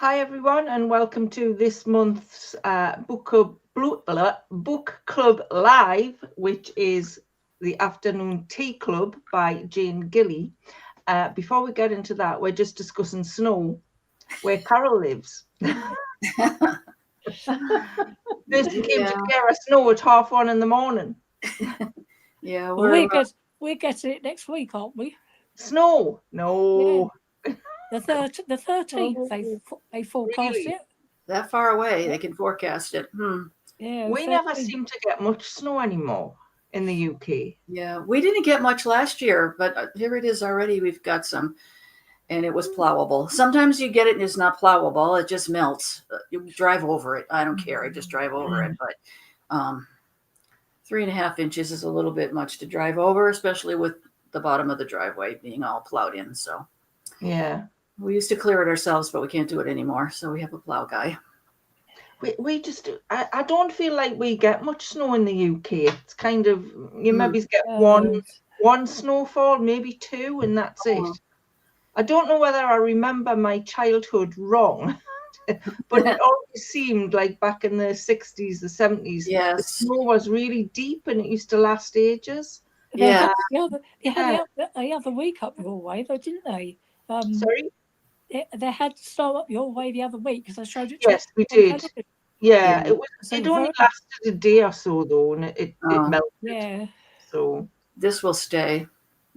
Hi everyone, and welcome to this month's book club live, which is the Afternoon Tea Club by Jane Gilley. Before we get into that, we're just discussing snow, where Carol lives. Person came to clear us snow at 1:30 in the morning. Yeah, we're getting it next week, aren't we? Snow? No. Yeah. The 13th, they forecast Really? it. That far away, they can forecast it. Yeah, We never seem to get much snow anymore in the UK. Yeah, we didn't get much last year, but here it is already. We've got some, and it was plowable. Sometimes you get it and it's not plowable. It just melts. You drive over it. I don't care. I just drive over it. But 3.5 inches is a little bit much to drive over, especially with the bottom of the driveway being all plowed in. So yeah, we used to clear it ourselves, but we can't do it anymore. So we have a plow guy. We just, I don't feel like we get much snow in the UK. It's kind of, you maybe get one snowfall, maybe two, and that's it. I don't know whether I remember my childhood wrong, but it always seemed like back in the 60s, the 70s, the snow was really deep and it used to last ages. They had the other week up your way, though, didn't they? Sorry? They had snow up your way the other week because I showed it. Yes, we did. Yeah, it was. It only lasted a day or so, though, and it melted. Yeah. So this will stay,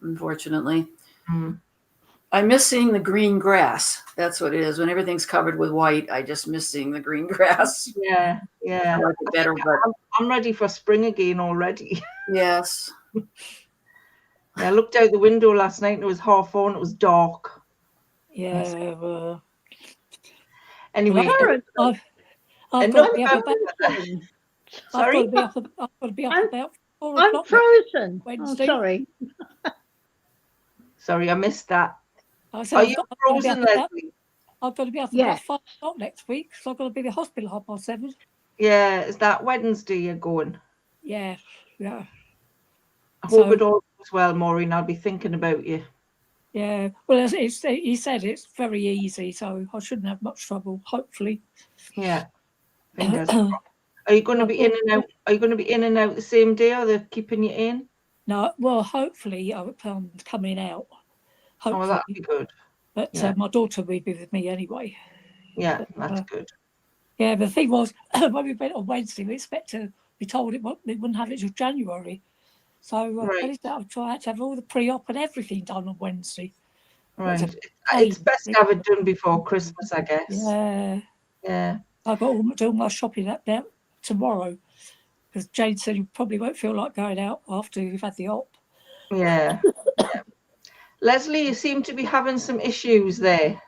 unfortunately. I miss seeing the green grass. That's what it is. When everything's covered with white, I just miss seeing the green grass. Yeah. I like it better, but I'm ready for spring again already. Yes. I looked out the window last night and it was 4:30 and it was dark. Yeah. Anyway, I've got to be up about 4 o'clock. I'm frozen. Wednesday. Oh, sorry. Sorry, I missed that. Are you frozen, Leslie? I've got to be up about 5 o'clock next week, so I've got to be at the hospital 7:30. Yeah, is that Wednesday you're going? Yeah. I hope it all goes well, Maureen. I'll be thinking about you. Yeah, well, he said it's very easy, so I shouldn't have much trouble, hopefully. Yeah. Fingers crossed. Are you going to be in and out? Are you going to be in and out the same day, or they're keeping you in? No, well, hopefully I'm coming out. Hopefully. Oh, that'd be good. But my daughter will be with me anyway. Yeah, that's good. Yeah, the thing was, when we went on Wednesday, we expect to be told it wouldn't have it till January. So I had to have all the pre-op and everything done on Wednesday. Right. It's best to have it done before Christmas, I guess. Yeah. I've got to do all my shopping up now tomorrow because Jane said you probably won't feel like going out after you've had the op. Yeah. Leslie, you seem to be having some issues there.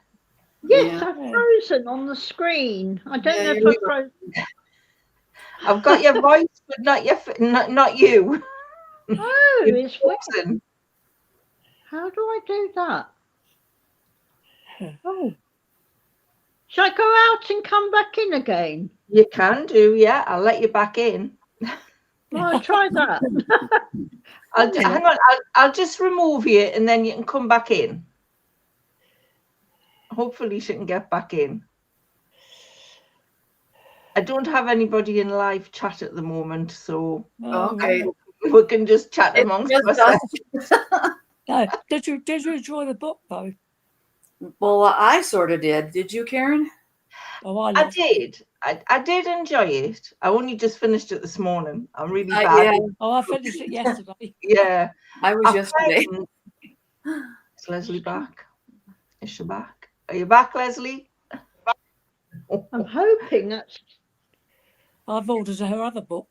Yes, I've frozen on the screen. I don't know if I've frozen. I've got your voice, but not you. Oh, it's frozen. How do I do that? Oh. Shall I go out and come back in again? You can do, yeah. I'll let you back in. I'll try that. Hang on, I'll just remove you and then you can come back in. Hopefully she can get back in. I don't have anybody in live chat at the moment, so we can just chat amongst ourselves. Did you enjoy the book though? Well, I sort of did. Did you, Karen? Oh, I did. I did enjoy it. I only just finished it this morning. I'm really bad. Yeah. Oh, I finished it yesterday. Yeah. I was yesterday. Is Leslie back? Is she back? Are you back, Leslie? I'm hoping that's... I've ordered her other book.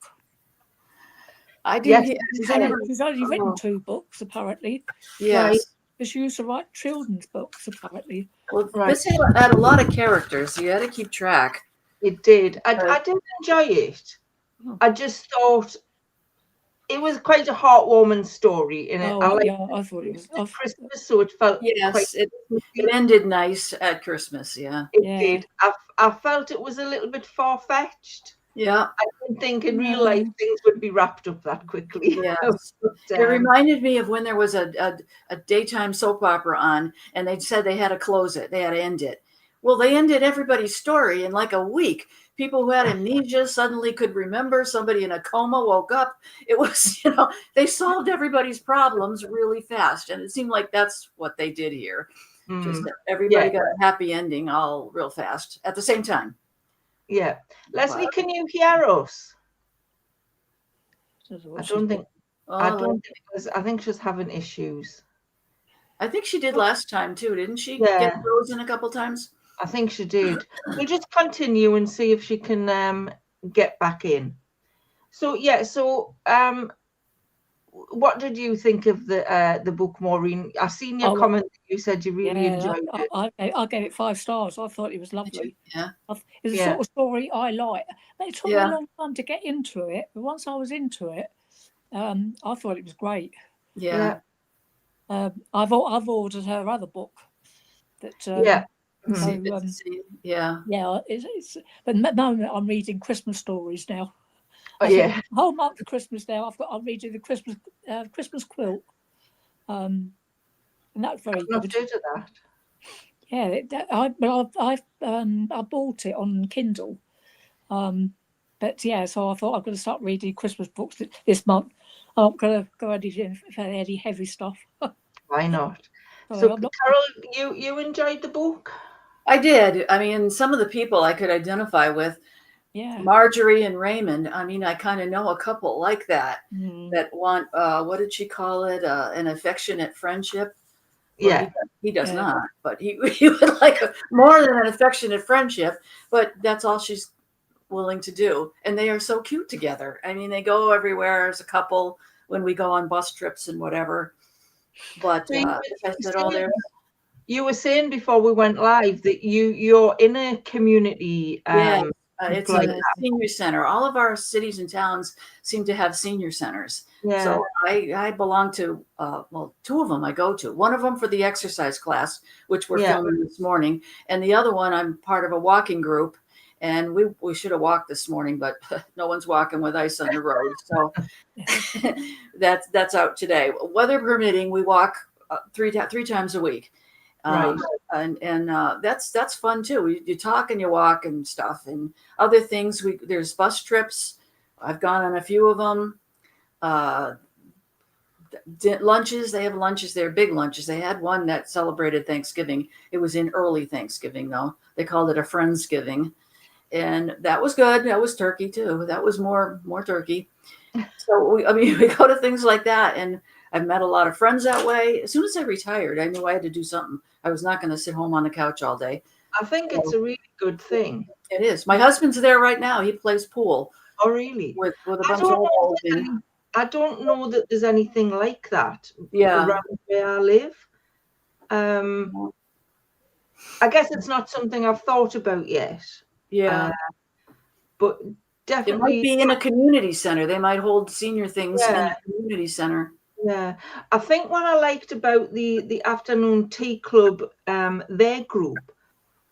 I did. Yes. She's only written 2 books, apparently. Yes. But she used to write children's books, apparently. Well, this had a lot of characters. So you had to keep track. It did. I did enjoy it. I just thought it was quite a heartwarming story. And I thought it was Christmas, so it felt it ended nice at Christmas. Yeah, it did. I felt it was a little bit far-fetched. Yeah, I didn't think in real life things would be wrapped up that quickly. Yeah, it reminded me of when there was a daytime soap opera on, and they said they had to close it, they had to end it. Well, they ended everybody's story in like a week. People who had amnesia suddenly could remember. Somebody in a coma woke up. It was, they solved everybody's problems really fast. And it seemed like that's what they did here. Just everybody got a happy ending all real fast at the same time. Yeah. Leslie, can you hear us? I don't think because I think she's having issues. I think she did last time too, didn't she? Get frozen a couple times. I think she did. We'll just continue and see if she can get back in. So what did you think of the book, Maureen? I've seen your comment. You said you really enjoyed it. I gave it 5 stars. I thought it was lovely. Yeah, it's a sort of story I like. But it took me a long time to get into it. But once I was into it, I thought it was great. Yeah. I've ordered her other book. That it's but at the moment I'm reading Christmas stories now. The whole month of Christmas now. I'm reading the Christmas quilt, and that's very good. Not good at that. Yeah, I bought it on Kindle, but so I thought I'm going to start reading Christmas books this month. I'm not going to go any heavy stuff. Why not? So, Carol, you enjoyed the book? I did. I mean, some of the people I could identify with. Yeah. Marjorie and Raymond. I mean, I kind of know a couple like that that want, what did she call it? An affectionate friendship. Well, he does not, but he would like more than an affectionate friendship, but that's all she's willing to do. And they are so cute together. I mean, they go everywhere as a couple when we go on bus trips and whatever. But you were saying before we went live that you're in a community. It's like a senior center. All of our cities and towns seem to have senior centers. Yeah. So I belong to, 2 of them I go to. One of them for the exercise class, which we're filming this morning. And the other one, I'm part of a walking group. And we should have walked this morning, but no one's walking with ice on the road. So that's out today. Weather permitting, we walk 3 times a week. Right. And that's fun too. You talk and you walk and stuff and other things. There's bus trips. I've gone on a few of them. Lunches. They have lunches. They're big lunches. They had one that celebrated Thanksgiving. It was in early Thanksgiving though. They called it a Friendsgiving, and that was good. That was turkey too. That was more turkey. So we go to things like that, and I've met a lot of friends that way. As soon as I retired, I knew I had to do something. I was not going to sit home on the couch all day. I think it's a really good thing. It is. My husband's there right now. He plays pool. Oh, really? With a bunch of old men. I don't know that there's anything like that around where I live. I guess it's not something I've thought about yet. Yeah. But definitely. It might be in a community center. They might hold senior things in a community center. Yeah, I think what I liked about the afternoon tea club, their group,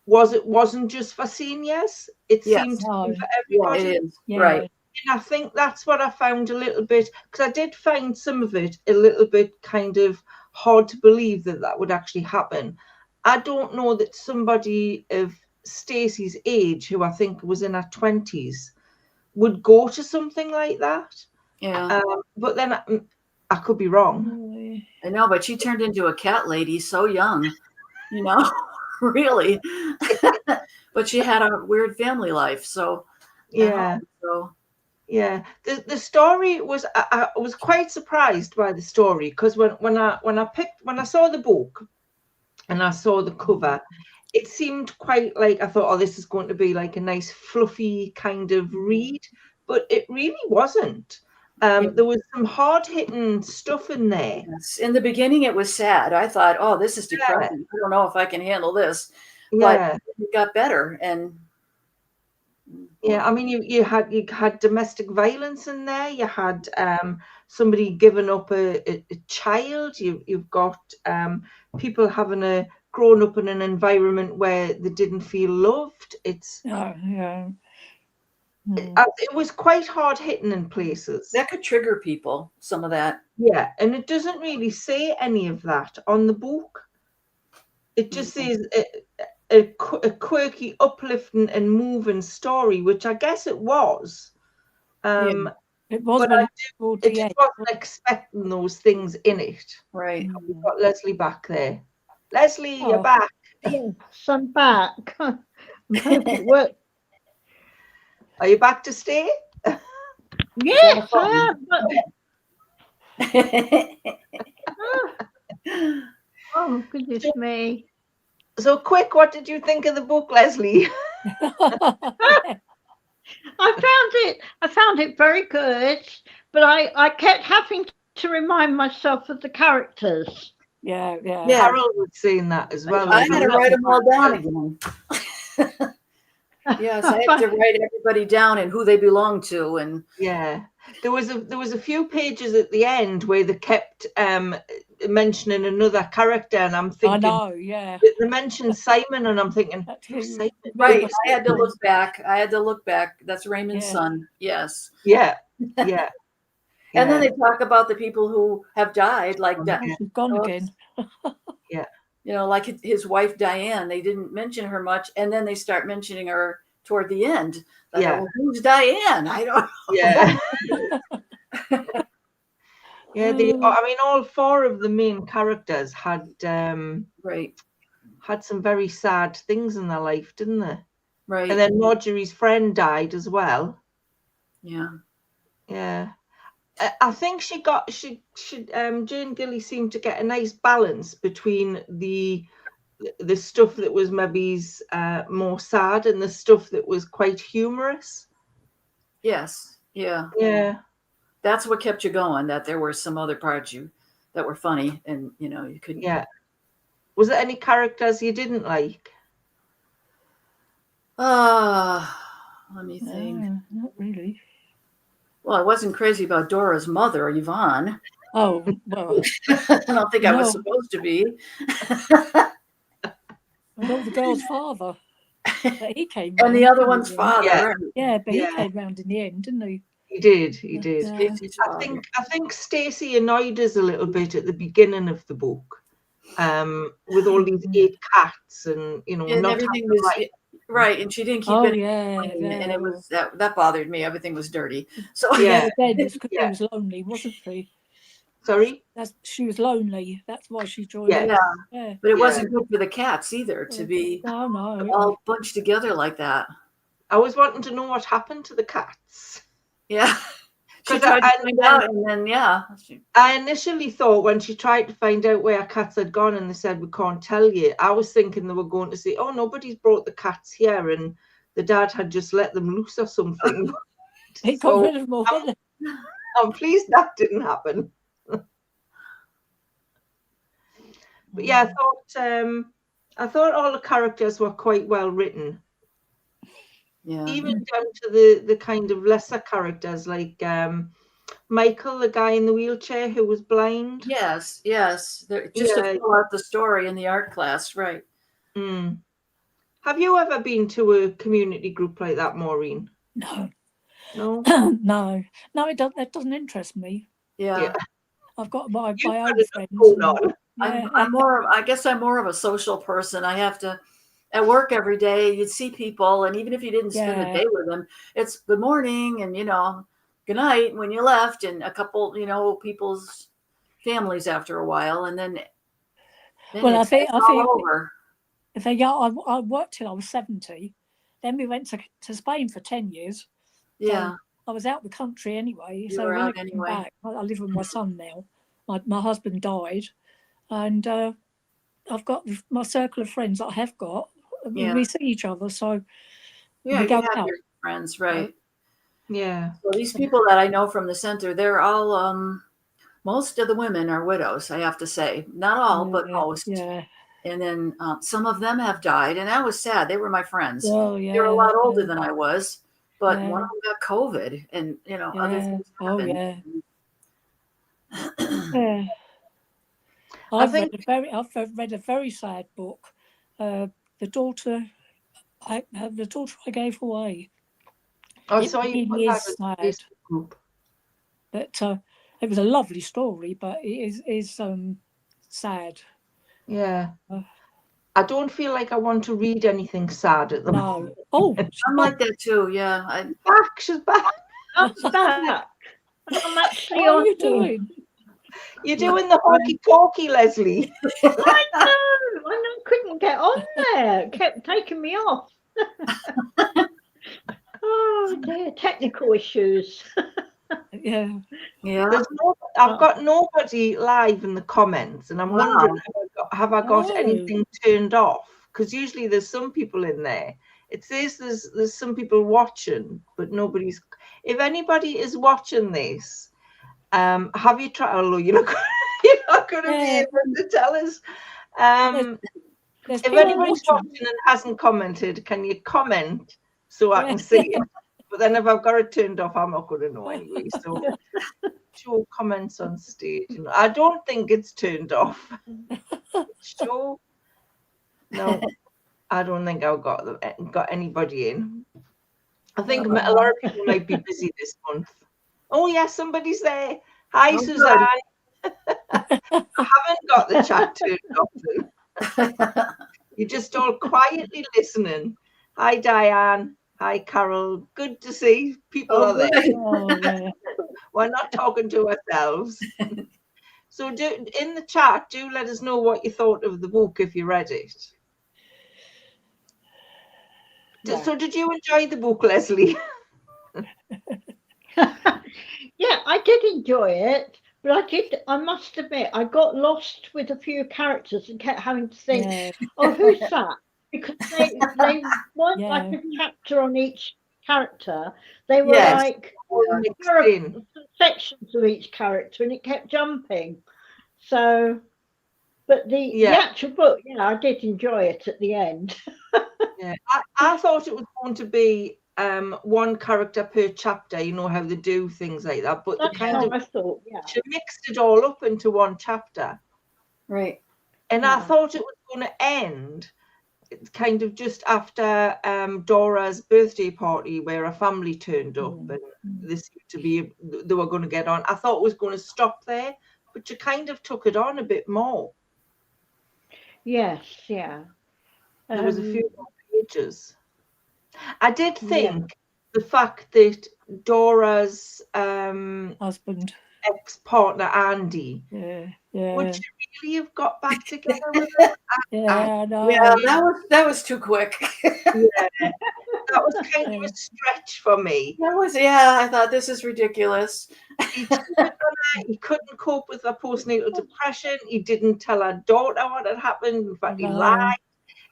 was it wasn't just for seniors. It seemed to be for everybody. It is. Yeah. Right. And I think that's what I found a little bit, because I did find some of it a little bit kind of hard to believe that would actually happen. I don't know that somebody of Stacey's age, who I think was in her 20s, would go to something like that. Yeah. But then I could be wrong. I know, but she turned into a cat lady so young, really. But she had a weird family life, so the story was. I was quite surprised by the story, because when I saw the book and I saw the cover, it seemed quite like, I thought, this is going to be like a nice fluffy kind of read, but it really wasn't. There was some hard-hitting stuff in there. Yes. In the beginning, it was sad. I thought, this is depressing. I don't know if I can handle this. But it got better. And I mean, you had domestic violence in there. You had somebody giving up a child. You've got people having grown up in an environment where they didn't feel loved. It was quite hard hitting in places. That could trigger people, some of that. Yeah, and it doesn't really say any of that on the book. It just says a quirky, uplifting and moving story, which I guess it was. It was, but when I it just wasn't expecting those things in it. Right. We've got Leslie back there. Leslie, you're back. Yes, I'm back. I'm hoping it works. Are you back to stay? Yes, I am. Oh, goodness me. So quick, what did you think of the book, Leslie? I found it very good, but I kept having to remind myself of the characters. Yeah. Carol was saying that as well. I had to write them all down again. Yes, I had to write everybody down and who they belong to, and yeah, there was a few pages at the end where they kept mentioning another character, and I'm thinking, I know, yeah. They mentioned Simon, and I'm thinking, Simon? Right. I had to look back. That's Raymond's son. Yes. Yeah. And then they talk about the people who have died, like she's gone again. Yeah. You know, like his wife Diane. They didn't mention her much, and then they start mentioning her toward the end. Like, well, who's Diane? I don't know. Yeah. Yeah, I mean, all four of the main characters had had some very sad things in their life, didn't they? Right. And then Marjorie's friend died as well. Yeah. Yeah. I think Jane Gilley seemed to get a nice balance between the stuff that was maybe more sad and the stuff that was quite humorous. Yes. Yeah. Yeah. That's what kept you going, that there were some other parts that were funny, and you couldn't. Yeah. Was there any characters you didn't like? Let me think. Not really. Well, I wasn't crazy about Dora's mother, Yvonne. Oh, well. I don't think I was supposed to be. And all the girl's father. But he came and the other one's father. Yeah, but he came round in the end, didn't he? He did. Yeah. I think Stacey annoyed us a little bit at the beginning of the book, with all these 8 cats and and not everything was right, and she didn't keep it. And it was that bothered me. Everything was dirty. So again, it's because she was lonely, wasn't she? Sorry? She was lonely. That's why she joined. Yeah. But it wasn't good for the cats either to be all bunched together like that. I was wanting to know what happened to the cats. Yeah. She tried to find out, and then I initially thought when she tried to find out where her cats had gone and they said we can't tell you, I was thinking they were going to say, oh, nobody's brought the cats here, and the dad had just let them loose or something. He got rid of them all. I'm pleased that didn't happen. But yeah, I thought all the characters were quite well written. Yeah. Even down to the kind of lesser characters like Michael, the guy in the wheelchair who was blind. Yes. To fill out the story in the art class, right? Mm. Have you ever been to a community group like that, Maureen? No. No? No, that doesn't interest me. Yeah. I've got my own friends. I guess I'm more of a social person. I have to, at work every day, you'd see people, and even if you didn't spend a day with them, it's good morning and good night when you left, and a couple people's families after a while, and then I think over. I worked till I was 70. Then we went to Spain for 10 years. Yeah. So I was out the country anyway. So when I came back, I live with my son now. My husband died, and I've got my circle of friends that I have got. We see each other, so we go out. Your friends, right? Yeah. So these people that I know from the center, they're all most of the women are widows. I have to say, not all, but most. Yeah. And then some of them have died, and that was sad. They were my friends. Oh, yeah. They were a lot older than I was, but one of them got COVID, and other things happened. Yeah. I've read a very sad book. The daughter I gave away. Oh, so you put that in this group. But it was a lovely story, but it is sad. Yeah. I don't feel like I want to read anything sad at the moment. No. Oh, I'm like that too. Yeah. She's back. I'm back. I'm actually what are on. you doing? You're doing the hokey-pokey, Leslie. I couldn't get on there. It kept taking me off. Oh dear, technical issues. Yeah. Yeah. I've got nobody live in the comments, and I'm Wow. wondering, have I got Oh. anything turned off? Because usually there's some people in there. It says there's some people watching, but nobody's. If anybody is watching this, have you tried? Oh, you're not going to be able to tell us. There's If people anybody's watching. watching and hasn't commented, can you comment so I can see it? But then if I've got it turned off, I'm not going to know anyway. So show comments on stage. I don't think it's turned off. Show. No, I don't think I've got anybody in. I think a lot of people might be busy this month. Oh yes, somebody's there. Hi, Suzanne. I haven't got the chat turned off. You're just all quietly listening. Hi, Diane. Hi, Carol. Good to see people are there. Oh, yeah. We're not talking to ourselves. So in the chat, do let us know what you thought of the book if you read it. Yeah. So did you enjoy the book, Leslie? Yeah, I did enjoy it, but I must admit, I got lost with a few characters and kept having to think, oh, who's that? Because they weren't like a chapter on each character. They were like sections of each character, and it kept jumping. So, but the actual book, I did enjoy it at the end. Yeah, I thought it was going to be one character per chapter, you know how they do things like that, but That's what I thought, she mixed it all up into one chapter. Right. And I thought it was going to end kind of just after Dora's birthday party where a family turned up and they were going to get on. I thought it was going to stop there, but you kind of took it on a bit more. Yes, yeah. There was a few more pages. I did think the fact that Dora's husband, ex-partner Andy, would you really have got back together with her? Yeah, that was too quick. That was kind of a stretch for me. That was, I thought this is ridiculous. He couldn't cope with her postnatal depression. He didn't tell her daughter what had happened. In fact, he lied.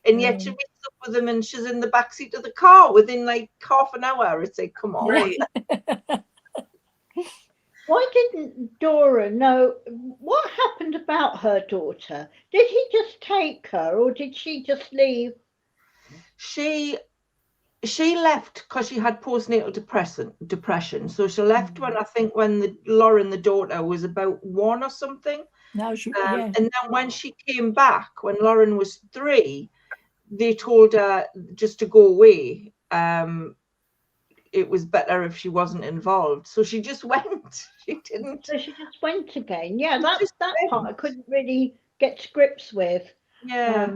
And yet she meets up with him and she's in the backseat of the car within like half an hour. It's like, come on. Right. Why didn't Dora know what happened about her daughter? Did he just take her or did she just leave? She left because she had postnatal depression. So she left when Lauren, the daughter, was about 1 or something. No, and then when she came back, when Lauren was 3, they told her just to go away. It was better if she wasn't involved. So she just went. She didn't. So she just went again. Yeah, that part I couldn't really get to grips with. Yeah.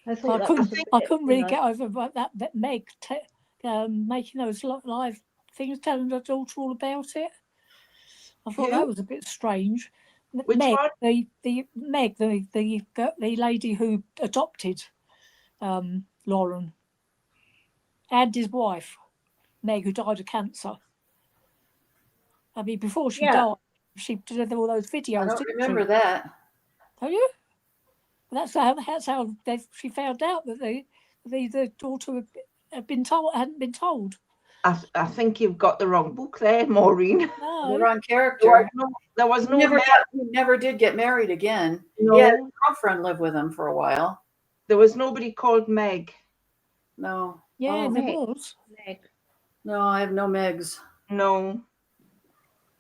I couldn't really get over that Meg making those live things, telling her daughter all about it. I thought that was a bit strange. Which Meg, one? the lady who adopted Lauren, Andy's wife, Meg, who died of cancer. I mean, before she died, she did all those videos. I don't remember that. Don't you? That's how she found out that the daughter hadn't been told. I think you've got the wrong book there, Maureen. No. The wrong character. There was no. He never did get married again. No. Yeah, his girlfriend lived with him for a while. There was nobody called Meg. No. Yeah, there was. Meg. No, I have no Megs. No.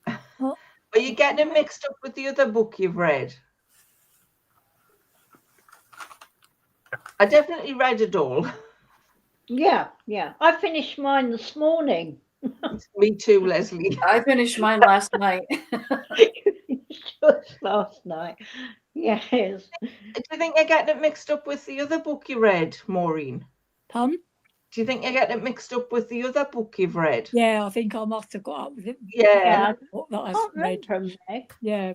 Are you getting it mixed up with the other book you've read? I definitely read it all. Yeah. I finished mine this morning. Me too, Leslie. I finished mine last night. Just last night. Yes. Do you think you're getting it mixed up with the other book you read, Maureen? Pardon? Do you think you're getting it mixed up with the other book you've read? Yeah, I think I must have got up with it. Yeah. What that I've Can't read. remember, Meg. Yeah.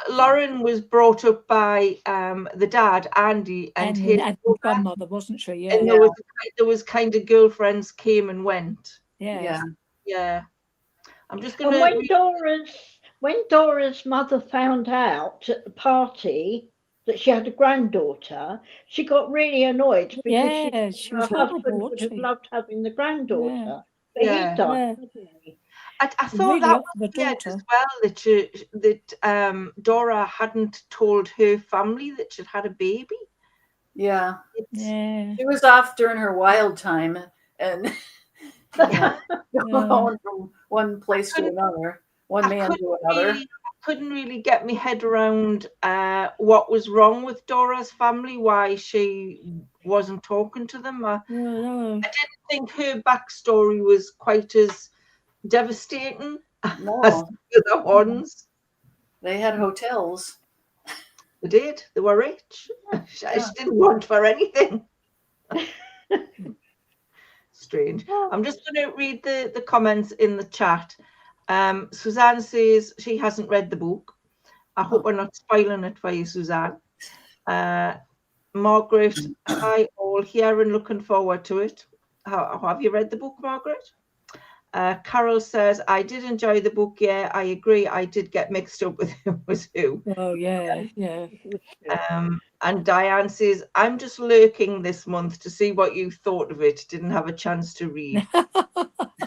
Lauren was brought up by the dad, Andy, and his grandmother, wasn't she? Yeah. And there was kind of girlfriends came and went. Yeah. Yeah. I'm just going And when Dora's mother found out at the party that she had a granddaughter, she got really annoyed because she her was husband horrible, would have loved having the granddaughter. Yeah. But he died, didn't he? I thought really that up for the was weird daughter. as well, that Dora hadn't told her family that she'd had a baby. Yeah. Yeah. She was off during her wild time and going from one place to another, one man to another. I couldn't really get my head around what was wrong with Dora's family, why she wasn't talking to them. I didn't think her backstory was quite as devastating as the other ones. They had hotels. They did. They were rich. She didn't want for anything. Strange. I'm just going to read the comments in the chat. Suzanne says she hasn't read the book. I hope we're not spoiling it for you, Suzanne. Margaret, hi all, here and looking forward to it. Have you read the book, Margaret? Carol says, I did enjoy the book. Yeah, I agree. I did get mixed up with who was who. Oh, yeah. And Diane says, I'm just lurking this month to see what you thought of it. Didn't have a chance to read.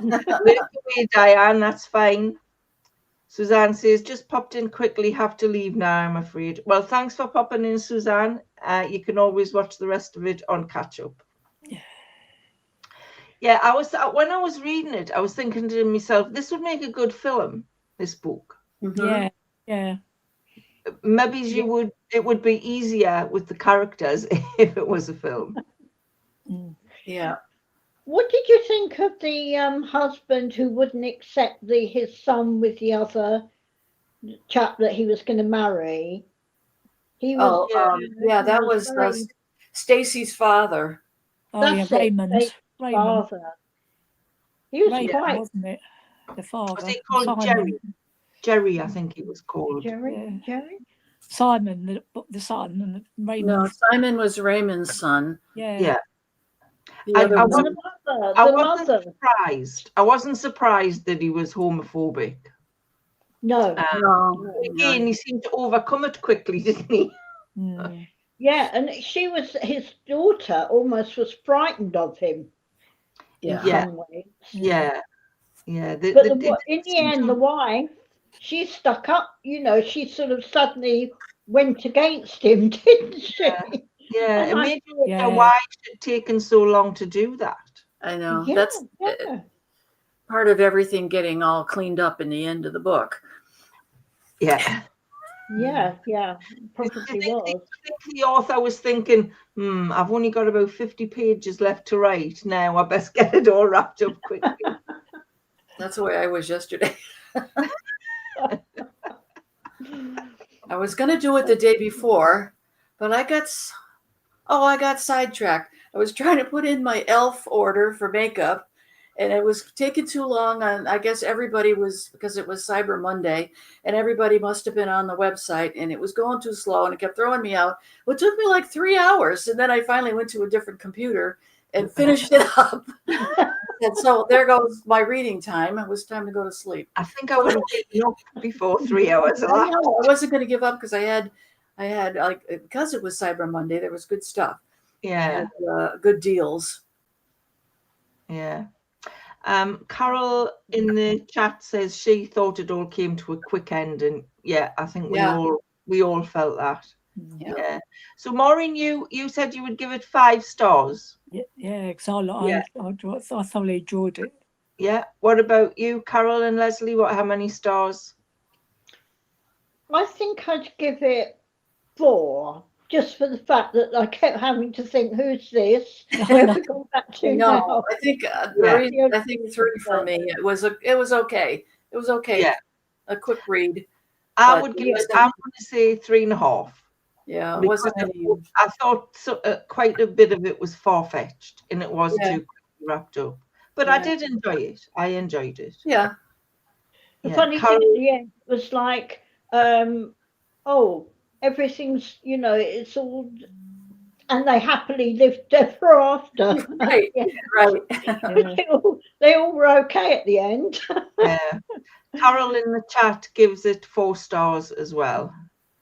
Lurk away, Diane, that's fine. Suzanne says, just popped in quickly, have to leave now, I'm afraid. Well, thanks for popping in, Suzanne. You can always watch the rest of it on catch up. Yeah, when I was reading it, I was thinking to myself, this would make a good film, this book. Yeah. Maybe it would be easier with the characters if it was a film. Yeah. What did you think of the husband who wouldn't accept his son with the other chap that he was going to marry? He was. That was Stacy's father. Raymond. Father. He was quite, wasn't it? The father. Was he called Jerry? Jerry, I think he was called. Jerry? Simon, the son, and Raymond. No, Simon was Raymond's son. Yeah. I wasn't surprised that he was homophobic. No. Again, he seemed to overcome it quickly, didn't he? Yeah, and his daughter almost was frightened of him. In some ways. Yeah. In the end, the wife, she stuck up. She sort of suddenly went against him, didn't she? Yeah, it made me wonder why it had taken so long to do that. I know. That's part of everything getting all cleaned up in the end of the book. Yeah. Yeah, probably was. I think the author was thinking, I've only got about 50 pages left to write now. I best get it all wrapped up quickly. That's the way I was yesterday. I was going to do it the day before, but I got sidetracked. I was trying to put in my e.l.f. order for makeup, and it was taking too long. And I guess everybody was, because it was Cyber Monday, and everybody must have been on the website, and it was going too slow, and it kept throwing me out. Well, it took me like 3 hours, and then I finally went to a different computer and finished it up. And so there goes my reading time. It was time to go to sleep. I think I would have taken up before 3 hours. I wasn't going to give up because I had like, because it was Cyber Monday, there was good stuff. Yeah. And, good deals. Yeah. Carol in the chat says she thought it all came to a quick end, and I think we all felt that. Yeah. So Maureen, you said you would give it 5 stars. Yeah, because I thoroughly enjoyed it. Yeah. What about you, Carol and Leslie? How many stars? I think I'd give it 4, just for the fact that I kept having to think, who's this? Where have we gone back to now? I think 3 for me. It was okay. It was okay. Yeah. A quick read. I'm going to say 3.5. Yeah, it wasn't any. I thought quite a bit of it was far-fetched, and it was Yeah. too quickly wrapped up. But Yeah. I did enjoy it. I enjoyed it. Yeah. The Yeah, funny Carol, thing at the end was like, oh, everything's, it's all, and they happily lived ever after. Right. Yeah. Right. They all were okay at the end. yeah. Carol in the chat gives it 4 stars as well.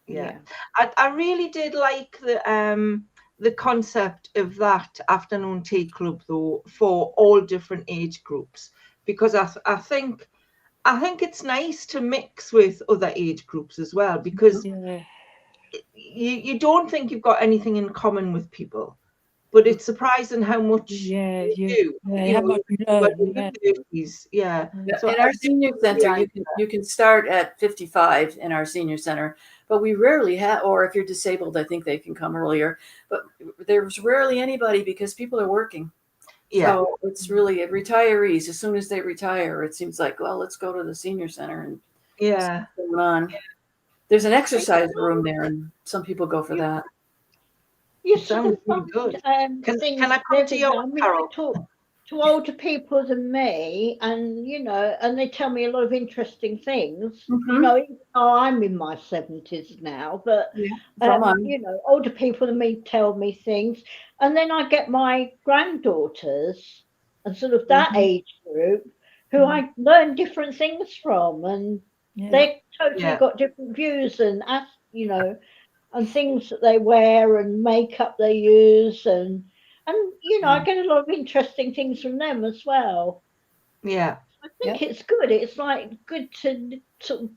Yeah. I really did like the concept of that afternoon tea club though, for all different age groups, because I think it's nice to mix with other age groups as well, because you don't think you've got anything in common with people, but it's surprising how much you do. How much you learn. Yeah. So in our senior center, you can start at 55 in our senior center, but we rarely have, or if you're disabled, I think they can come earlier, but there's rarely anybody because people are working. Yeah. So it's really retirees. As soon as they retire, it seems like, well, let's go to the senior center and see what's going on. There's an exercise room there, and some people go for that. Yes, sounds really good. Can I come to you, Carol? I talk to older people than me, and and they tell me a lot of interesting things. I'm in my 70s now, but older people than me tell me things, and then I get my granddaughters and sort of that age group who I learn different things from, and they totally got different views and and things that they wear and makeup they use, and I get a lot of interesting things from them as well. Yeah, I think it's good. It's like good to sort of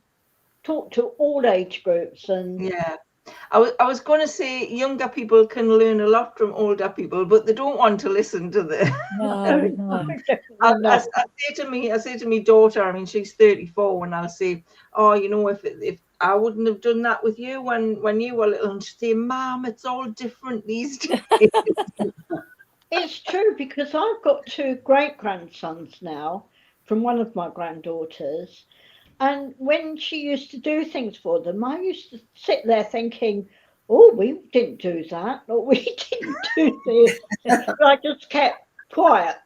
talk to all age groups. And I was going to say younger people can learn a lot from older people, but they don't want to listen to the. I say to me daughter, I mean she's 34, and I'll say, oh, if I wouldn't have done that with you when you were little, and she'd say, Mom, it's all different these days. It's true, because I've got 2 great grandsons now from one of my granddaughters, and when she used to do things for them, I used to sit there thinking, oh, we didn't do that, or we didn't do this. But I just kept quiet.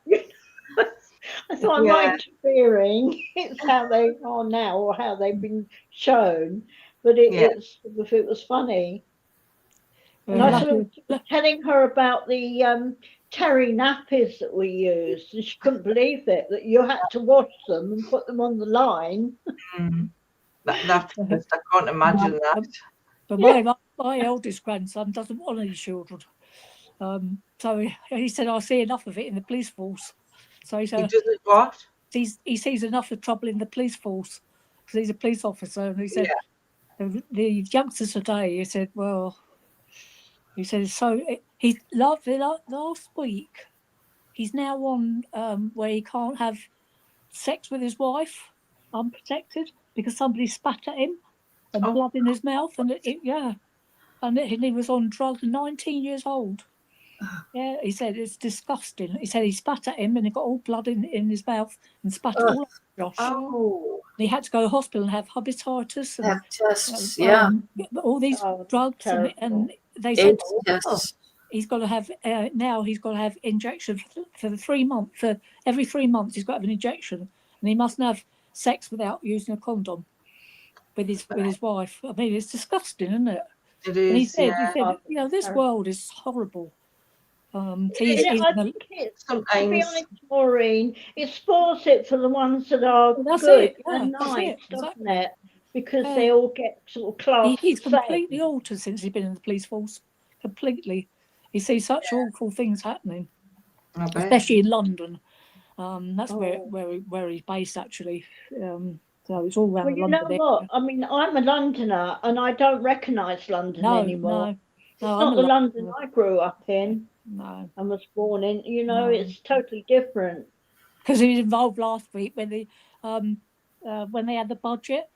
I thought, I'm not interfering. It's how they are now, or how they've been shown. But it was funny. And I sort of telling her about the terry nappies that we used, and she couldn't believe it, that you had to wash them and put them on the line. That's just, I can't imagine that. But my eldest grandson doesn't want any children. So he said, I see enough of it in the police force. So he said, he doesn't what? He sees enough of trouble in the police force because he's a police officer. And he said, the youngsters today, he said, so he loved it last week. He's now on where he can't have sex with his wife unprotected because somebody spat at him and blood in his mouth. And and he was on drugs, 19 years old. Yeah, he said it's disgusting. He said he spat at him and he got all blood in his mouth and spat all over Josh. Oh. And he had to go to hospital and have hepatitis and have tests, all these drugs, and they said he's got to have now. He's got to have injection for the 3 months. For every 3 months, he's got to have an injection, and he mustn't have sex without using a condom with his wife. I mean, it's disgusting, isn't it? It is. And he said, this world is horrible. I think it's, to be honest, Maureen, it spoils it for the ones that are good and nice, doesn't it? Because they all get sort of class. He's completely altered since he's been in the police force. Completely. He sees such awful things happening, especially in London. That's where he's based, actually. So it's all around London. You know what? I mean, I'm a Londoner, and I don't recognise London anymore. It's not the London I grew up in. No. And was born in, it's totally different. Because he was involved last week when they had the budget,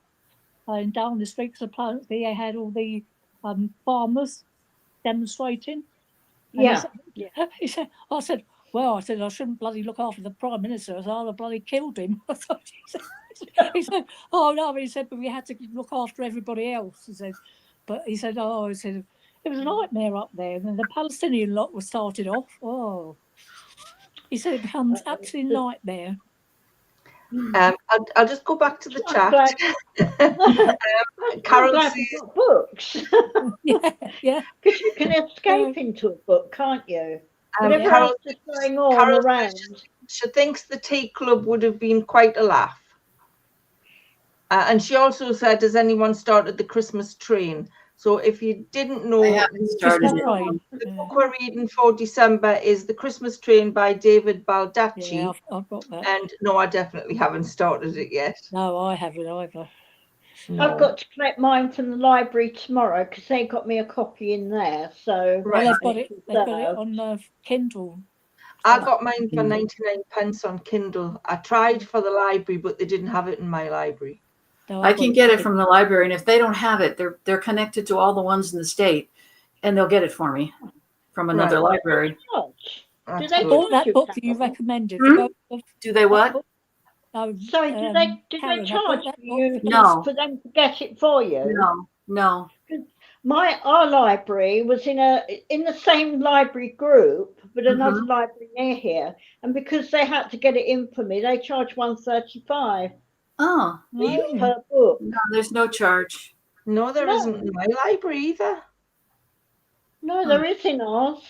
and down the streets of Plymouth, they had all the farmers demonstrating. And he said, I said, I shouldn't bloody look after the Prime Minister, so I'd have bloody killed him. He said, oh no, he said, but we had to look after everybody else. He said, It was a nightmare up there. And then the Palestinian lot was started off. Oh, he said it becomes absolute nightmare. I'll just go back to the chat. Carol says, got books. yeah. Because you can escape into a book, can't you? Whatever Carol, else is going on around. She thinks the tea club would have been quite a laugh. And she also said, has anyone started the Christmas train? So if you didn't know, the book we're reading for December is The Christmas Train by David Baldacci. Yeah, I've got that. And no, I definitely haven't started it yet. No, I haven't either. No. I've got to collect mine from the library tomorrow because they got me a copy in there. So well, they've got it on Kindle. I got mine for 99p on Kindle. I tried for the library, but they didn't have it in my library. No, I can get it from the library, and if they don't have it, they're connected to all the ones in the state, and they'll get it for me from another library. Do they bought that book that you recommended? Do they what? Sorry, do they charge you for them to get it for you? No. Our library was in the same library group, but another library near here, and because they had to get it in for me, they charge $1.35. Oh, per book. No, there's no charge. No, there isn't in my library either. No, there is in ours.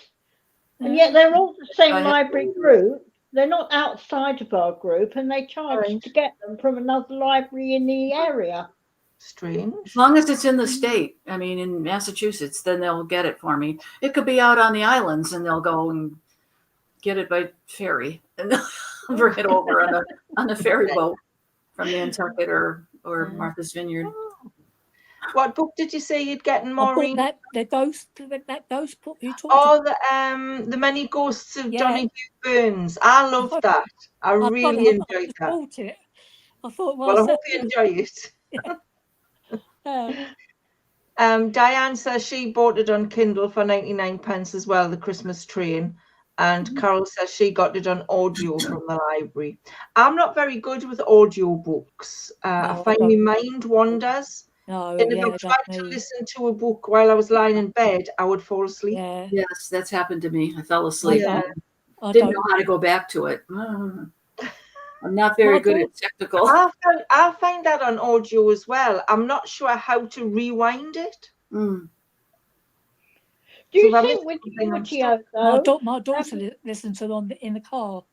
And yet they're all the same library group. They're not outside of our group, and they charge to get them from another library in the area. Strange. As long as it's in the state, I mean, in Massachusetts, then they'll get it for me. It could be out on the islands, and they'll go and get it by ferry, and they'll bring it over on a ferry boat from Nantucket or Martha's Vineyard. What book did you say you'd get in Maureen? That ghost book you talked about. The Many Ghosts of Johnny Burns. I loved that. I really enjoyed that. Bought it. I thought, well, I hope you enjoy it. Diane says she bought it on Kindle for 99p as well, The Christmas Train. And Carol says she got it on audio from the library. I'm not very good with audio books. I find my mind wanders. And if I tried to listen to a book while I was lying in bed, I would fall asleep. Yeah. Yes, that's happened to me. I fell asleep. I didn't know how to go back to it. I'm not very good at technical. I find that on audio as well. I'm not sure how to rewind it. Do you think with audio though? My daughter listens to them in the car,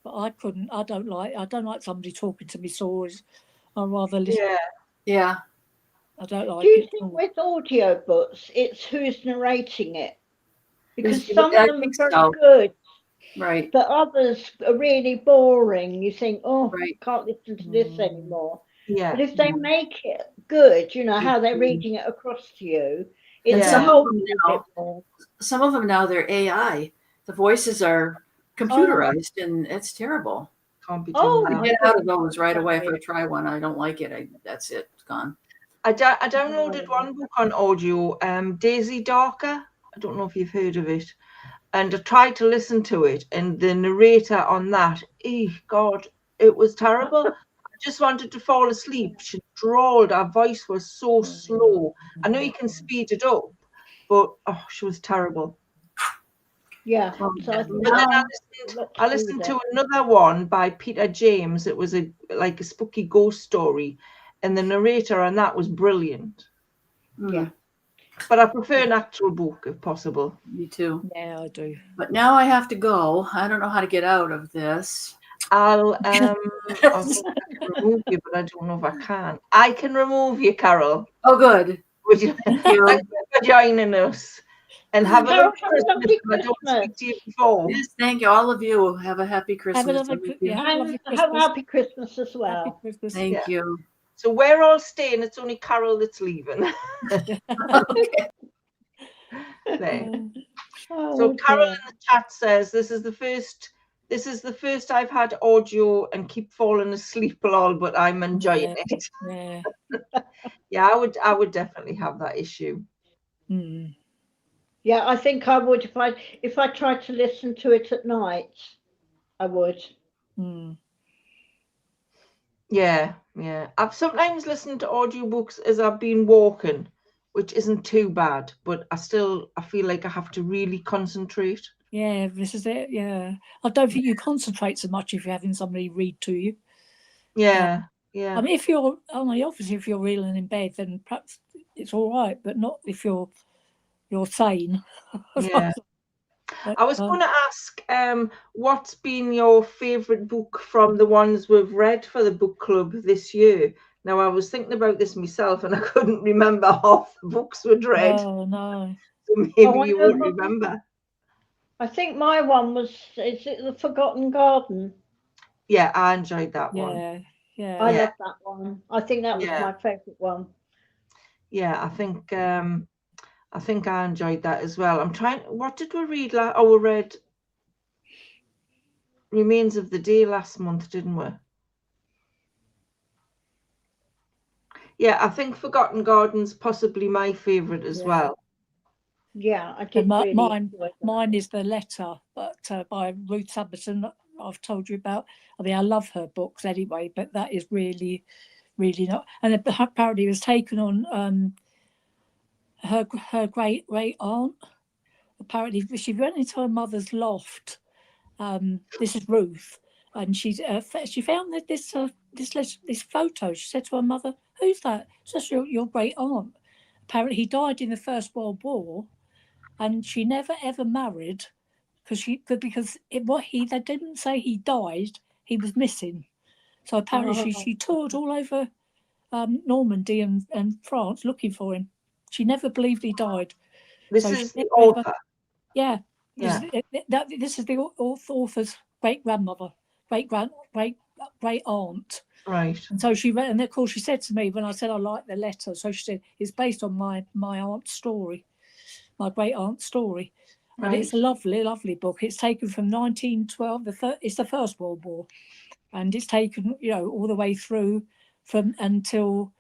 but I couldn't. I don't like somebody talking to me stories. I'd rather listen. Yeah. I don't like it. Do you think with audio books, it's who's narrating it? Because some of them are very good. Right. But others are really boring. You think, I can't listen to this anymore. Yeah. But if they make it good, you know, how they're reading it across to you, it's some of them now they're AI. The voices are computerized and it's terrible. I get out of those right away. If I try one, I don't like it. That's it. It's gone. I downloaded one book on audio, Daisy Darker. I don't know if you've heard of it. And I tried to listen to it, and the narrator on that, God, it was terrible. I just wanted to fall asleep. She drawled. Her voice was so slow. I know you can speed it up, but she was terrible. Yeah. But then I listened to another one by Peter James. It was like a spooky ghost story, and the narrator on that was brilliant. Yeah. But I prefer an actual book if possible. Me too. Yeah, I do. But now I have to go. I don't know how to get out of this. I'll remove you, but I don't know if I can. I can remove you, Carol. Oh, good. Would you? Thank you for joining us. And have a lovely Christmas. I don't speak to you before. Yes, thank you. All of you. Have a happy Christmas. Have a lovely Christmas. Have a happy Christmas as well. Happy Christmas. Thank you. So we're all staying. It's only Carol that's leaving. Okay. So Carol in the chat says this is the first I've had audio and keep falling asleep lol, but I'm enjoying it. Yeah. Yeah, I would definitely have that issue. Yeah, I think I would if I tried to listen to it at night. I would. Yeah. I've sometimes listened to audiobooks as I've been walking, which isn't too bad, but I feel like I have to really concentrate. Yeah, this is it. Yeah, I don't think you concentrate so much if you're having somebody read to you. Yeah. I mean, if you're obviously if you're reeling in bed, then perhaps it's all right, but not if you're sane. Yeah. But, I was going to ask, what's been your favourite book from the ones we've read for the book club this year? Now, I was thinking about this myself, and I couldn't remember half the books we'd read. Oh no! So maybe you won't remember. I think my one was, is it The Forgotten Garden? Yeah, I enjoyed that one. Yeah. I love that one. I think that was my favourite one. Yeah, I think I enjoyed that as well. I'm trying. What did we read? We read Remains of the Day last month, didn't we? Yeah, I think Forgotten Garden's possibly my favourite as well. Yeah, I did really enjoy that. Mine is The Letter, but by Ruth Sabaton. I've told you about. I mean, I love her books anyway, but that is really, really not. And apparently, it was taken on her great aunt. Apparently, she went into her mother's loft. This is Ruth, and she found that this photo. She said to her mother, "Who's that?" She said, "Your great aunt." Apparently, he died in the First World War, and she never ever married because they didn't say he died. He was missing. So apparently, she toured all over Normandy and France looking for him. She never believed he died. This is the author. Yeah. This is the author's great grandmother, great aunt. Right. And so she read, and of course she said to me when I said I like The Letter. So she said it's based on my aunt's story, my great aunt's story, and it's a lovely, lovely book. It's taken from 1912. It's the First World War, and it's taken all the way through from until.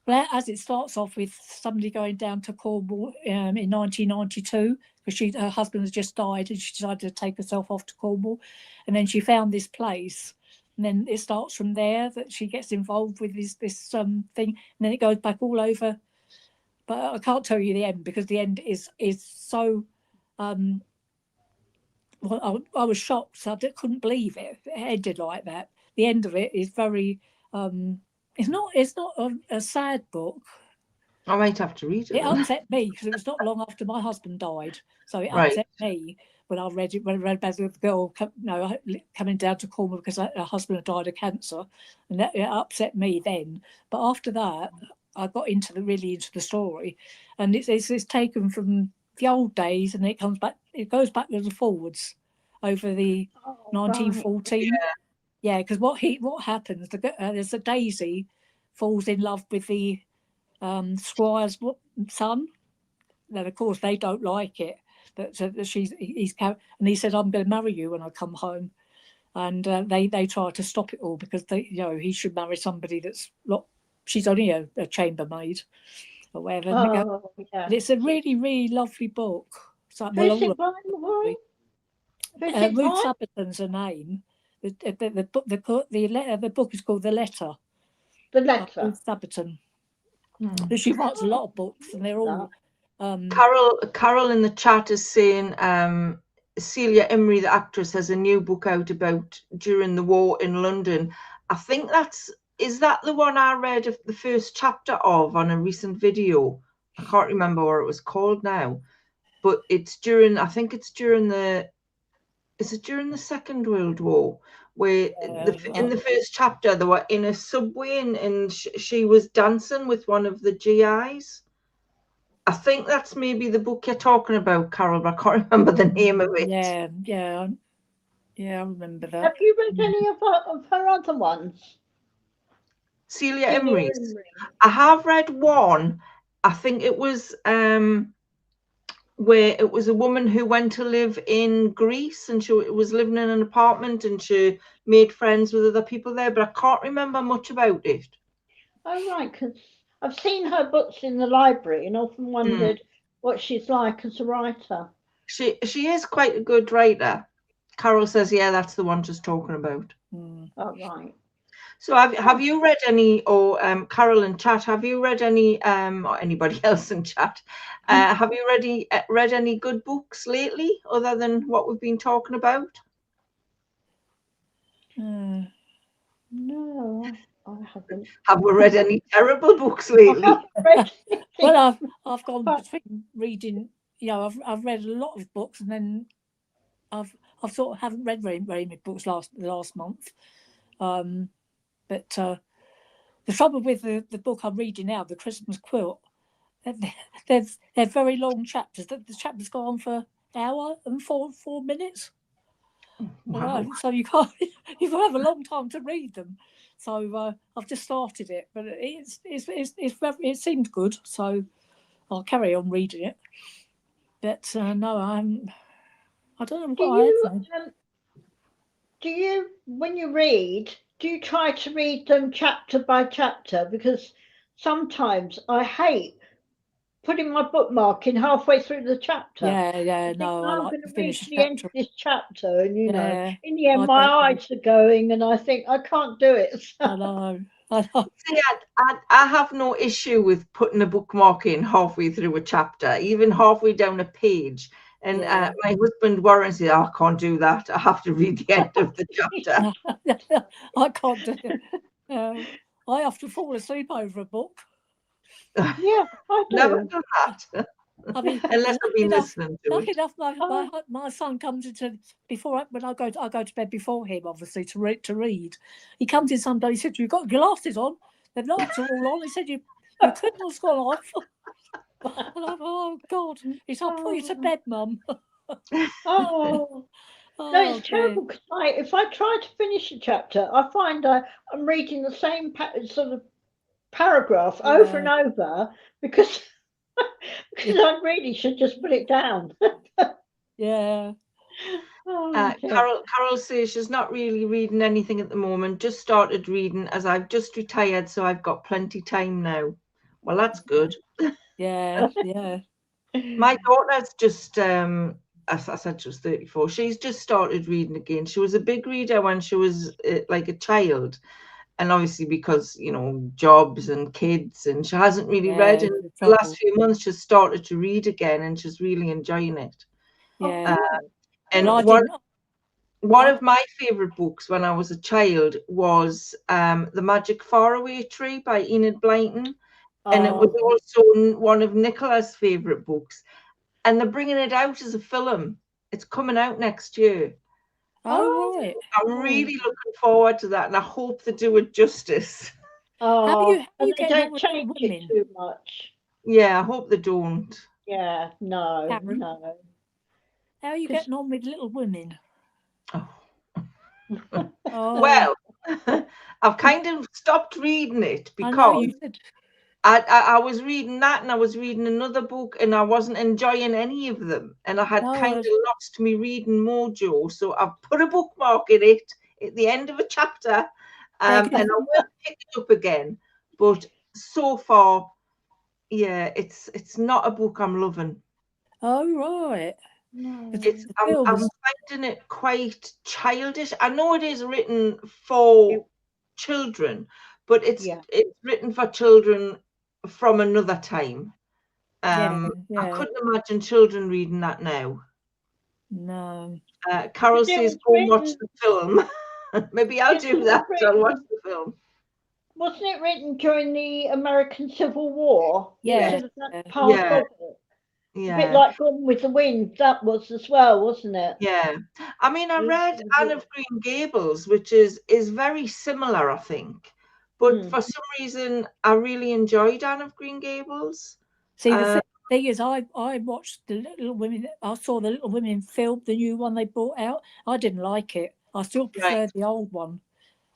Well, as it starts off with somebody going down to Cornwall in 1992 because her husband has just died and she decided to take herself off to Cornwall, and then she found this place, and then it starts from there that she gets involved with this thing, and then it goes back all over. But I can't tell you the end because the end is so. Well, I was shocked. So I couldn't believe it. It ended like that. The end of it is very. It's not a sad book. I might have to read it. It upset me because it was not long after my husband died, so it upset me when I read it. When I read about the girl, coming down to Cornwall because her husband had died of cancer, and it upset me then. But after that, I got really into the story, and it's taken from the old days, and it comes back. It goes backwards and forwards over the 1914. Yeah, because what happens? There's a Daisy falls in love with the squire's son. Then of course they don't like it. But and he said, "I'm going to marry you when I come home," and they try to stop it all because he should marry somebody that's not. She's only a chambermaid or whatever. But it's a really, really lovely book. So, Who's it by the way? Ruth Sabaton's her name. The book is called The Letter. The Letter. Ruth Sabaton. She writes a lot of books, and they're all. Carol in the chat is saying Celia Imrie, the actress, has a new book out about during the war in London. I think is that the one I read the first chapter of on a recent video. I can't remember what it was called now, but it's during the Second World War, where in the first chapter they were in a subway and she was dancing with one of the GIs. I think that's maybe the book you're talking about, Carol, but I can't remember the name of it. Yeah, I remember that. Have you read any of her other ones? Celia Imrie. I have read one. I think it was where it was a woman who went to live in Greece and she was living in an apartment and she made friends with other people there, but I can't remember much about it. Oh, right, because I've seen her books in the library and often wondered what she's like as a writer. She is quite a good writer. Carol says, yeah, that's the one she's talking about. Oh, right. So have you read any, or Carol in chat, have you read any, or anybody else in chat, have you read any good books lately other than what we've been talking about? No, I haven't. Have we read any terrible books lately? Well, I've gone between reading. You know, I've read a lot of books, and then I've sort of haven't read very many books last month. But the trouble with the book I'm reading now, The Christmas Quilt, they're very long chapters. The chapters go on for an hour and four minutes. Wow. So you've got to have a long time to read them. So I've just started it, but it seemed good, so I'll carry on reading it. But no, I don't know what do you, when you read, do you try to read them chapter by chapter? Because sometimes I hate putting my bookmark in halfway through the chapter. Yeah, no, I I'm like going to to read finish to the the end chapter. of this chapter, and you know, in the end, I my don't eyes are going, and I think I can't do it. I know. See, I have no issue with putting a bookmark in halfway through a chapter, even halfway down a page. And my husband worries, I can't do that. I have to read the end of the chapter. I can't do it. I have to fall asleep over a book. Yeah, I do. Never done that. I mean, unless I've been listening to lucky it. enough, my son comes into when I go to bed before him, obviously to read. He comes in some day. He said, "You've got your glasses on. The lights are all on." He said, "Your Kindle's gone off." And I'm, oh God! He said, "I'll put you to bed, Mum." Oh. No, it's terrible because if I try to finish a chapter, I find I'm reading the same sort of paragraph over and over because I really should just put it down. Yeah. Carol says she's not really reading anything at the moment. Just started reading as I've just retired, so I've got plenty time now. Well, that's good. Yeah. My daughter's just as I said, she was 34. She's just started reading again. She was a big reader when she was like a child, and obviously because jobs and kids, and she hasn't really read in the last few months. She's started to read again, and she's really enjoying it. Yeah. And one of my favorite books when I was a child was The Magic Faraway Tree by Enid Blyton, and it was also one of Nicola's favorite books. And they're bringing it out as a film. It's coming out next year. Oh, right. I'm really looking forward to that, and I hope they do it justice. How you they don't change it too much. Yeah, I hope they don't. Yeah, no. How are you getting on with Little Women? Well, I've kind of stopped reading it because I was reading that, and I was reading another book, and I wasn't enjoying any of them, and I had kind of lost my reading mojo. So I've put a bookmark in it at the end of a chapter, and I will pick it up again. But so far, yeah, it's not a book I'm loving. Oh, right. I'm finding it quite childish. I know it is written for children, but it's written for children from another time. I couldn't imagine children reading that now. No. Carol says, go watch the film. Maybe I'll do that. I'll watch the film. Wasn't it written during the American Civil War? Yeah. A bit like Gone with the Wind, that was as well, wasn't it? Yeah. I mean, I read Anne of Green Gables, which is very similar, I think. But for some reason, I really enjoyed Anne of Green Gables. See, the thing is, I watched the Little Women. I saw the Little Women film, the new one they brought out. I didn't like it. I still prefer the old one.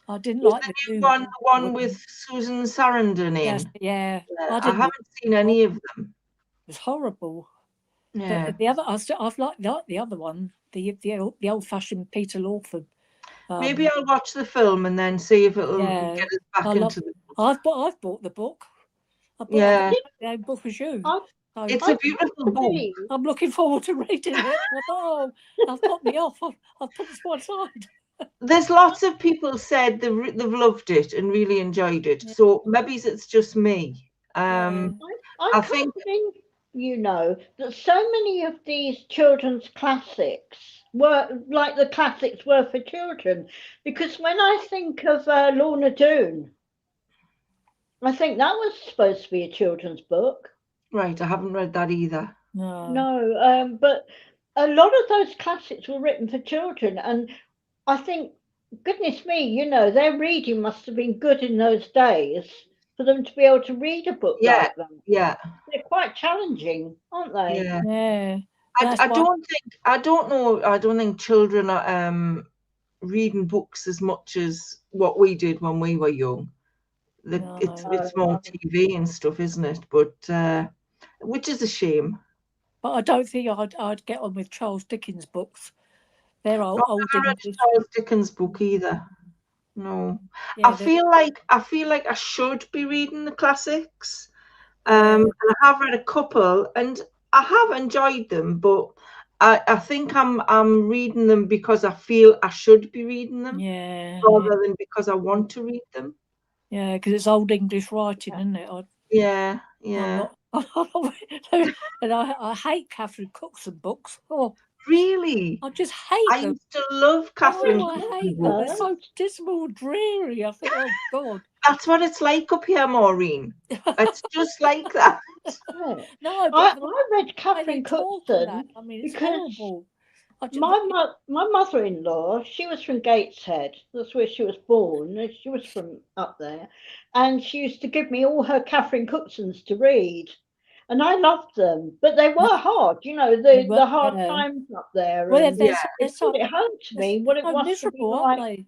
I didn't like the new one. The one with Susan Sarandon in. Yeah. I haven't seen any of them. It was horrible. Yeah. But the other, I've liked the other one, the old-fashioned Peter Lawford. Maybe I'll watch the film and then see if it'll get us back into the book. I've bought the book. I bought the same book as you. It's a beautiful book. I'm looking forward to reading it. I've got me off. I've put this one aside. there's lots of people said they've loved it and really enjoyed it. Yeah. So maybe it's just me. Yeah. I I can't think think, you know, that so many of these children's classics were like the classics were for children. Because when I think of Lorna Doone, I think that was supposed to be a children's book. right. I haven't read that either. No. No, but a lot of those classics were written for children, and I think, goodness me, you know, their reading must have been good in those days for them to be able to read a book Yeah, like that. yeah, They're quite challenging, aren't they? yeah. Yeah. I don't think children are reading books as much as what we did when we were young. It's more TV and stuff, isn't it? But which is a shame. But I don't think I'd get on with Charles Dickens books. They're old Not never read English. Charles Dickens book either. No. Yeah, I feel like I should be reading the classics. Yeah. And I have read a couple and I have enjoyed them, but I think I'm reading them because I feel I should be reading them Yeah. rather than because I want to read them. Yeah, because it's old English writing, isn't it? Yeah, I'm yeah. not, and I hate Catherine Cookson books. Oh, Really? I just hate I them. used to love Catherine I hate Cookson them. books. They're so dismal, dreary. I think, oh God. That's what it's like up here, Maureen. It's just like that. No, but I read Catherine Cookson. I mean, it's because horrible. my mother-in-law, she was from Gateshead. That's where she was born. She was from up there, and she used to give me all her Catherine Cooksons to read, and I loved them. But they were hard, you know, the hard times up there. Well, And they're it so brought it home to me what it so must have been miserable, like aren't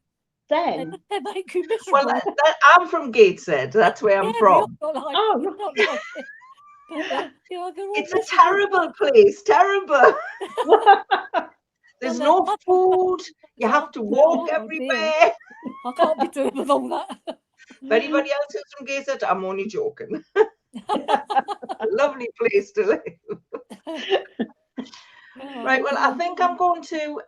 then. they make you miserable. Well, I'm from Gateshead. That's where I'm from. It's a terrible place. Terrible. There's no food. You have to walk everywhere. I can't be doing with all that. If anybody else is from Gateshead, I'm only joking. A lovely place to live. Right, well, I think I'm going to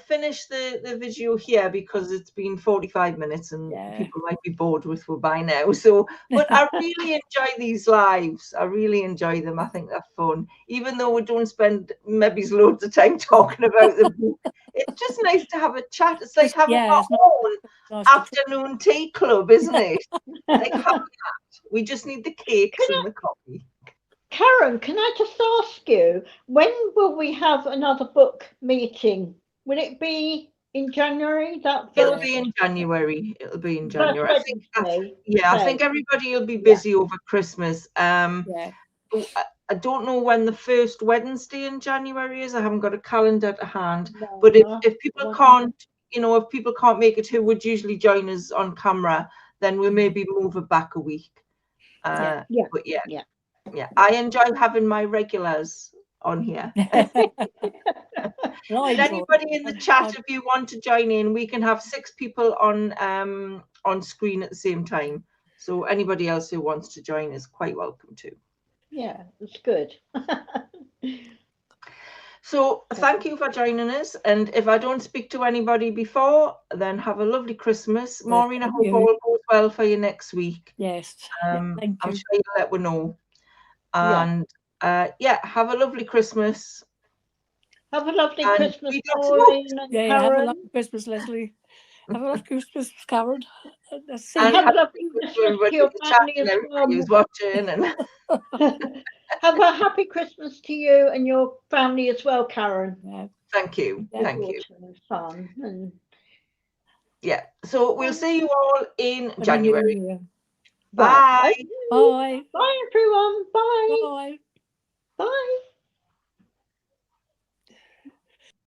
finish the video here because it's been 45 minutes and people might be bored with us by now. So, but I really enjoy these lives. I really enjoy them. I think they're fun. Even though we don't spend maybe loads of time talking about them, it's just nice to have a chat. It's like having our own afternoon tea club, isn't it? Like having that. We just need the cakes and the coffee. Karen, can I just ask you, when will we have another book meeting? Will it be in January? It'll be in January. It'll be in January. I think everybody will be busy over Christmas. I don't know when the first Wednesday in January is. I haven't got a calendar to hand. But if people can't, if people can't make it, who would usually join us on camera, then we'll maybe move it back a week. But yeah, I enjoy having my regulars on here. Anybody in the chat, if you want to join in, we can have 6 people on screen at the same time. So anybody else who wants to join is quite welcome to. Yeah, that's good. So thank you for joining us. And if I don't speak to anybody before, then have a lovely Christmas. Maureen, I hope all goes well for you next week. Yes. I'm sure you'll let me know. And have a lovely Christmas. Have a lovely Christmas, Maureen and Karen. Have a lovely Christmas, Leslie. Have a lovely Christmas, Karen. And have a lovely Christmas to your family as well. Who's watching and have a happy Christmas to you and your family as well, Karen. Yeah. Thank you. Thank you. Fun and so we'll see you all in January. Bye. Bye. Bye, everyone. Bye. Bye. Bye.